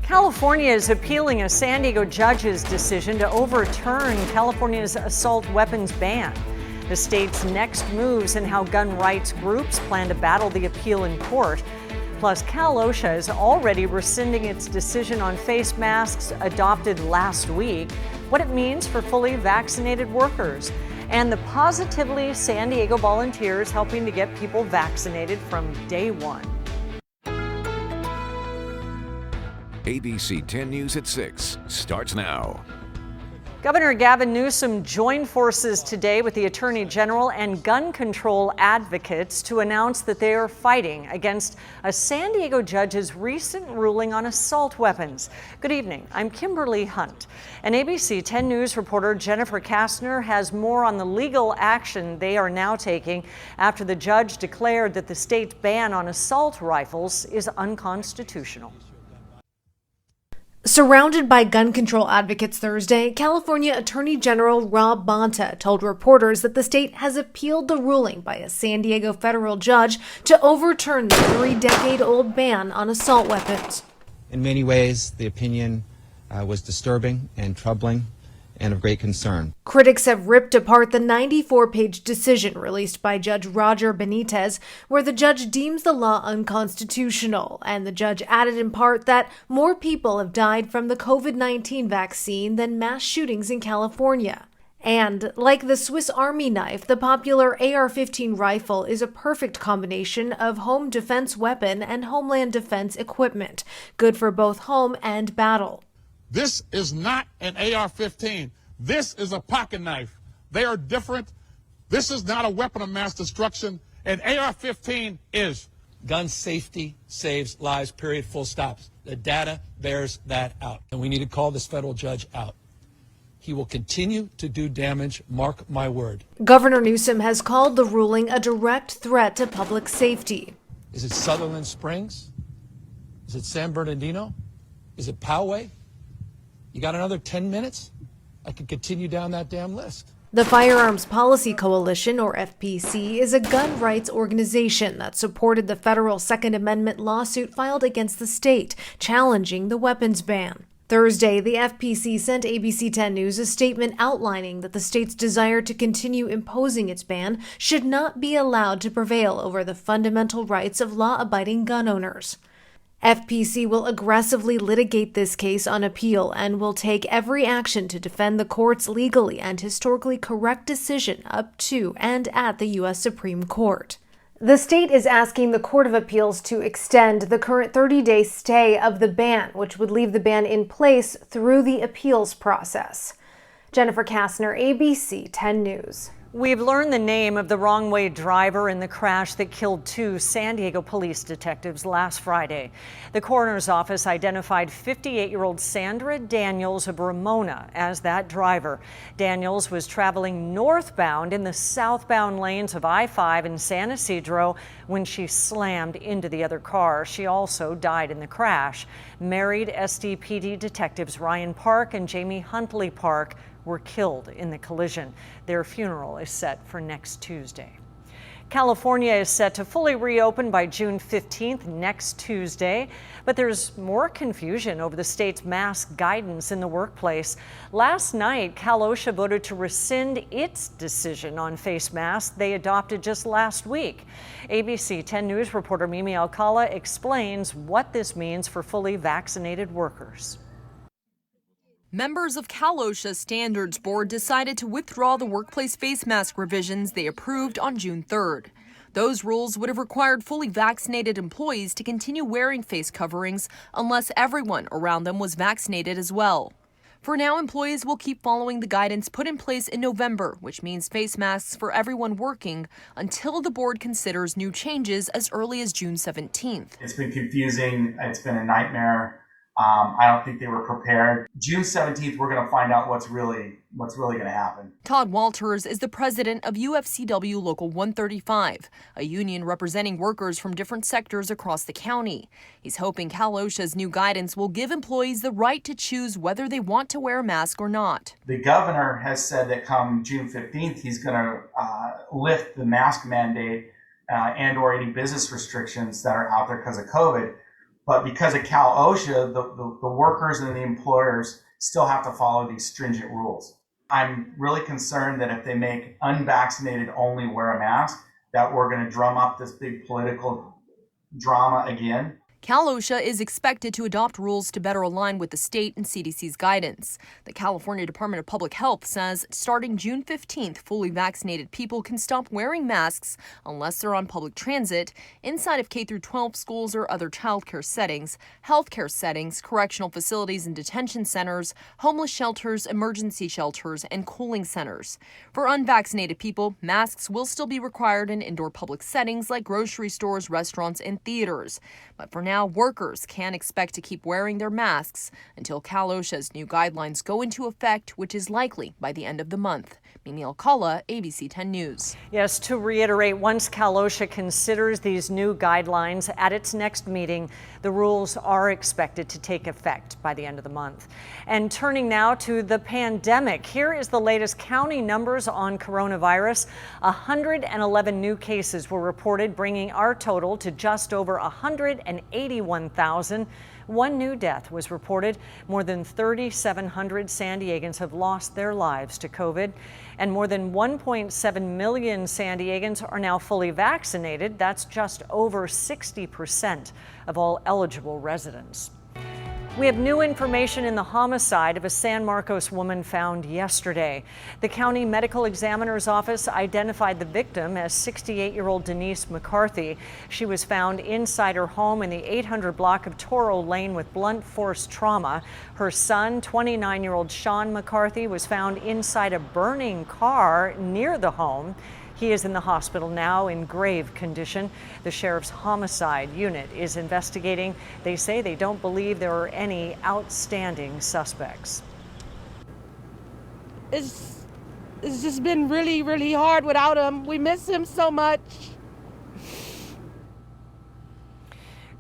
California is appealing a San Diego judge's decision to overturn California's assault weapons ban. The state's next moves and how gun rights groups plan to battle the appeal in court. Plus, Cal OSHA is already rescinding its decision on face masks adopted last week, what it means for fully vaccinated workers, and the Positively San Diego volunteers helping to get people vaccinated from day one. ABC 10 News at 6 starts now. Governor Gavin Newsom joined forces today with the Attorney General and gun control advocates to announce that they are fighting against a San Diego judge's recent ruling on assault weapons. Good evening, I'm Kimberly Hunt. And ABC 10 News reporter Jennifer Kastner has more on the legal action they are now taking after the judge declared that the state's ban on assault rifles is unconstitutional. Surrounded by gun control advocates Thursday, California Attorney General Rob Bonta told reporters that the state has appealed the ruling by a San Diego federal judge to overturn the 3-decade-old ban on assault weapons. In many ways, the opinion was disturbing and troubling and of great concern. Critics have ripped apart the 94-page decision released by Judge Roger Benitez, where the judge deems the law unconstitutional, and the judge added in part that more people have died from the COVID-19 vaccine than mass shootings in California. And, like the Swiss Army knife, the popular AR-15 rifle is a perfect combination of home defense weapon and homeland defense equipment, good for both home and battle. This is not an AR-15. This is a pocket knife. They are different. This is not a weapon of mass destruction. An AR-15 is. Gun safety saves lives, period, full stops. The data bears that out. And we need to call this federal judge out. He will continue to do damage, mark my word. Governor Newsom has called the ruling a direct threat to public safety. Is it Sutherland Springs? Is it San Bernardino? Is it Poway? You got another 10 minutes? I could continue down that damn list. The Firearms Policy Coalition, or FPC, is a gun rights organization that supported the federal Second Amendment lawsuit filed against the state, challenging the weapons ban. Thursday, the FPC sent ABC 10 News a statement outlining that the state's desire to continue imposing its ban should not be allowed to prevail over the fundamental rights of law-abiding gun owners. FPC will aggressively litigate this case on appeal and will take every action to defend the court's legally and historically correct decision up to and at the U.S. Supreme Court. The state is asking the Court of Appeals to extend the current 30-day stay of the ban, which would leave the ban in place through the appeals process. Jennifer Kastner, ABC 10 News. We've learned the name of the wrong-way driver in the crash that killed 2 San Diego police detectives last Friday. The coroner's office identified 58-year-old Sandra Daniels of Ramona as that driver. Daniels was traveling northbound in the southbound lanes of I-5 in San Ysidro when she slammed into the other car. She also died in the crash. Married SDPD detectives Ryan Park and Jamie Huntley Park were killed in the collision. Their funeral is set for next Tuesday. California is set to fully reopen by June 15th, next Tuesday, but there's more confusion over the state's mask guidance in the workplace. Last night, Cal OSHA voted to rescind its decision on face masks they adopted just last week. ABC 10 News reporter Mimi Alcala explains what this means for fully vaccinated workers. Members of Cal OSHA's Standards Board decided to withdraw the workplace face mask revisions they approved on June 3rd. Those rules would have required fully vaccinated employees to continue wearing face coverings unless everyone around them was vaccinated as well. For now, employees will keep following the guidance put in place in November, which means face masks for everyone working until the board considers new changes as early as June 17th. It's been confusing. It's been a nightmare. I don't think they were prepared. June 17th, we're going to find out what's really going to happen. Todd Walters is the president of UFCW Local 135, a union representing workers from different sectors across the county. He's hoping Cal OSHA's new guidance will give employees the right to choose whether they want to wear a mask or not. The governor has said that come June 15th, he's going to lift the mask mandate and or any business restrictions that are out there because of COVID. But because of Cal OSHA, the workers and the employers still have to follow these stringent rules. I'm really concerned that if they make unvaccinated only wear a mask, that we're going to drum up this big political drama again. Cal OSHA is expected to adopt rules to better align with the state and CDC's guidance. The California Department of Public Health says starting June 15th, fully vaccinated people can stop wearing masks unless they're on public transit, inside of K-12 schools or other childcare settings, healthcare settings, correctional facilities and detention centers, homeless shelters, emergency shelters, and cooling centers. For unvaccinated people, masks will still be required in indoor public settings like grocery stores, restaurants, and theaters. But for now, workers can expect to keep wearing their masks until Cal OSHA's new guidelines go into effect, which is likely by the end of the month. Mimi Alcala, ABC 10 News. Yes, to reiterate, once Cal OSHA considers these new guidelines at its next meeting, the rules are expected to take effect by the end of the month. And turning now to the pandemic, here is the latest county numbers on coronavirus. 111 new cases were reported, bringing our total to just over 181,000. One new death was reported. More than 3,700 San Diegans have lost their lives to COVID, and more than 1.7 million San Diegans are now fully vaccinated. That's just over 60% of all eligible residents. We have new information in the homicide of a San Marcos woman found yesterday. The county medical examiner's office identified the victim as 68-year-old Denise McCarthy. She was found inside her home in the 800 block of Toro Lane with blunt force trauma. Her son, 29-year-old Sean McCarthy, was found inside a burning car near the home. He is in the hospital now in grave condition. The sheriff's homicide unit is investigating. They say they don't believe there are any outstanding suspects. It's just been really, really hard without him. We miss him so much.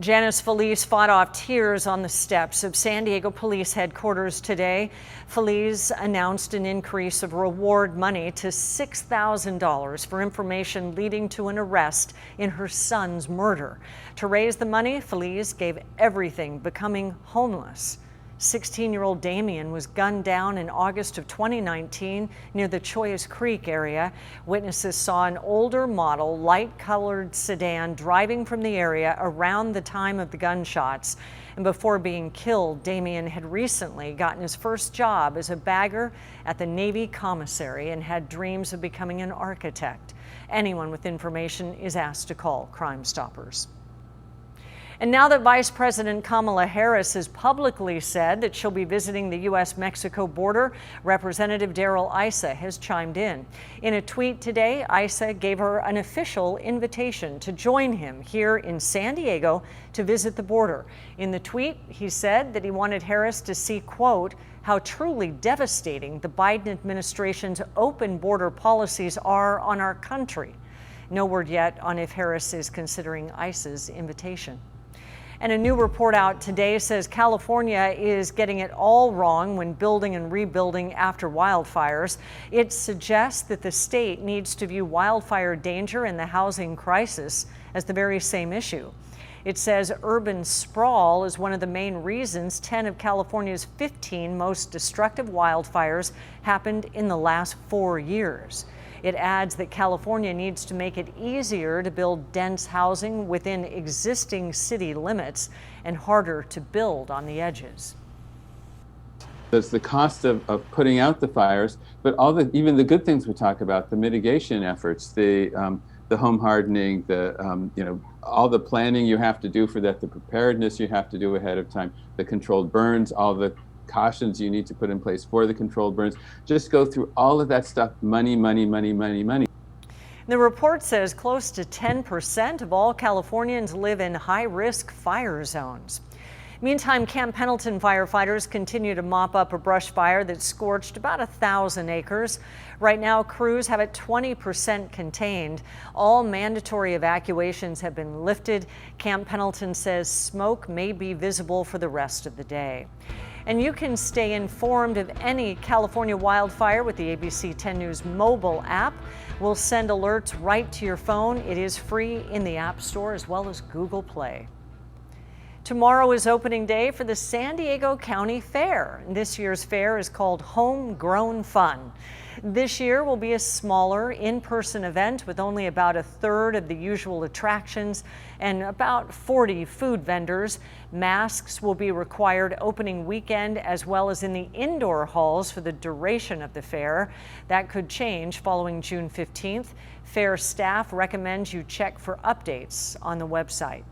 Janice Feliz fought off tears on the steps of San Diego Police headquarters today. Feliz announced an increase of reward money to $6,000 for information leading to an arrest in her son's murder. To raise the money, Feliz gave everything, becoming homeless. 16-year-old Damien was gunned down in August of 2019 near the Choyas Creek area. Witnesses saw an older model, light-colored sedan driving from the area around the time of the gunshots. And before being killed, Damien had recently gotten his first job as a bagger at the Navy commissary and had dreams of becoming an architect. Anyone with information is asked to call Crime Stoppers. And now that Vice President Kamala Harris has publicly said that she'll be visiting the U.S.-Mexico border, Representative Darrell Issa has chimed in. In a tweet today, Issa gave her an official invitation to join him here in San Diego to visit the border. In the tweet, he said that he wanted Harris to see, quote, how truly devastating the Biden administration's open border policies are on our country. No word yet on if Harris is considering Issa's invitation. And a new report out today says California is getting it all wrong when building and rebuilding after wildfires. It suggests that the state needs to view wildfire danger and the housing crisis as the very same issue. It says urban sprawl is one of the main reasons 10 of California's 15 most destructive wildfires happened in the last 4 years. It adds that California needs to make it easier to build dense housing within existing city limits and harder to build on the edges. There's the cost of putting out the fires, but even the good things we talk about, the mitigation efforts, the home hardening, all the planning you have to do for that, the preparedness you have to do ahead of time, the controlled burns, all the cautions you need to put in place for the controlled burns. Just go through all of that stuff. Money, money, money, money, money. The report says close to 10% of all Californians live in high-risk fire zones. Meantime, Camp Pendleton firefighters continue to mop up a brush fire that scorched about 1,000 acres. Right now, crews have it 20% contained. All mandatory evacuations have been lifted. Camp Pendleton says smoke may be visible for the rest of the day. And you can stay informed of any California wildfire with the ABC 10 News mobile app. We'll send alerts right to your phone. It is free in the App Store as well as Google Play. Tomorrow is opening day for the San Diego County Fair. This year's fair is called Homegrown Fun. This year will be a smaller in-person event with only about a third of the usual attractions and about 40 food vendors. Masks will be required opening weekend as well as in the indoor halls for the duration of the fair. That could change following June 15th. Fair staff recommends you check for updates on the website.